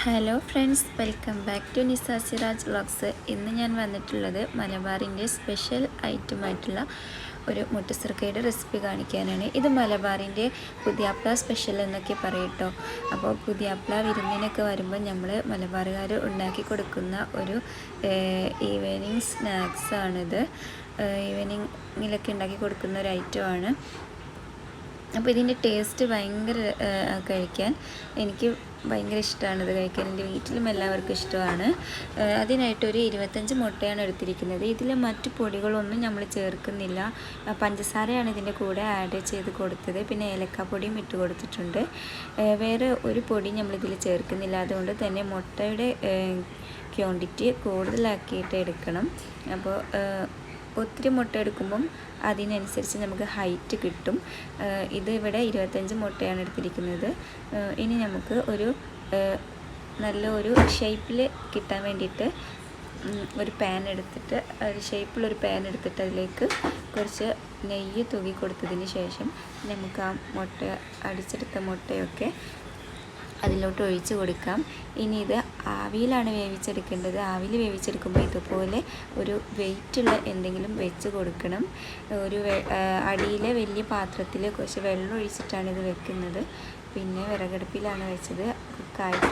Hello friends, welcome back to Nisa Siraj vlogs. ഇന്ന് ഞാൻ വന്നിട്ടുള്ളത് മലബാറിൻ്റെ സ്പെഷ്യൽ ഐറ്റമായിട്ടുള്ള ഒരു മുട്ടസുർക്കയുടെ റെസിപ്പി കാണിക്കാനാണ്. ഇത് മലബാറിൻ്റെ പുതിയാപ്ല സ്പെഷ്യൽ എന്നൊക്കെ പറയട്ടോ. അപ്പോൾ പുതിയാപ്ല വിരുന്നിനൊക്കെ വരുമ്പോൾ നമ്മൾ മലബാറുകാർ ഉണ്ടാക്കി കൊടുക്കുന്ന ഒരു ഈവനിങ് സ്നാക്സാണിത്. ഈവനിങ്ങിലൊക്കെ ഉണ്ടാക്കി കൊടുക്കുന്ന ഒരു ഐറ്റമാണ്. അപ്പോൾ ഇതിൻ്റെ ടേസ്റ്റ് ഭയങ്കര കഴിക്കാൻ എനിക്ക് ഭയങ്കര ഇഷ്ടമാണ്. ഇത് കഴിക്കാൻ എൻ്റെ വീട്ടിലും എല്ലാവർക്കും ഇഷ്ടമാണ്. അതിനായിട്ടൊരു 25 മുട്ടയാണ് എടുത്തിരിക്കുന്നത്. ഇതിൽ മറ്റു പൊടികളൊന്നും നമ്മൾ ചേർക്കുന്നില്ല. പഞ്ചസാരയാണ് ഇതിൻ്റെ കൂടെ ആഡ് ചെയ്ത് കൊടുത്തത്. പിന്നെ ഏലക്കാപ്പൊടിയും ഇട്ട് കൊടുത്തിട്ടുണ്ട്. വേറെ ഒരു പൊടിയും നമ്മളിതിൽ ചേർക്കുന്നില്ല. അതുകൊണ്ട് തന്നെ മുട്ടയുടെ ക്വാണ്ടിറ്റി കൂടുതലാക്കിയിട്ട് എടുക്കണം. അപ്പോൾ ഒത്തിരി മുട്ട എടുക്കുമ്പം അതിനനുസരിച്ച് നമുക്ക് ഹൈറ്റ് കിട്ടും. ഇത് ഇവിടെ 25 മുട്ടയാണ് എടുത്തിരിക്കുന്നത്. ഇനി നമുക്ക് നല്ല ഒരു ഷേപ്പിൽ കിട്ടാൻ വേണ്ടിയിട്ട് ഒരു പാൻ എടുത്തിട്ട് ഷേപ്പിലൊരു പാൻ എടുത്തിട്ട് അതിലേക്ക് കുറച്ച് നെയ്യ് തൂക്കി കൊടുത്തതിന് ശേഷം നമുക്ക് ആ അടിച്ചെടുത്ത മുട്ടയൊക്കെ അതിലോട്ട് ഒഴിച്ച് കൊടുക്കാം. ഇനി ഇത് ആവിയിലാണ് വേവിച്ചെടുക്കേണ്ടത്. ആവിയിൽ വേവിച്ചെടുക്കുമ്പോൾ ഇതുപോലെ ഒരു വെയിറ്റുള്ള എന്തെങ്കിലും വെച്ച് കൊടുക്കണം. അടിയിലെ വലിയ പാത്രത്തിൽ കുറച്ച് വെള്ളം ഒഴിച്ചിട്ടാണ് ഇത് വെക്കുന്നത്. പിന്നെ വിറകടുപ്പിലാണ് വെച്ചത്. കുക്കായിട്ട്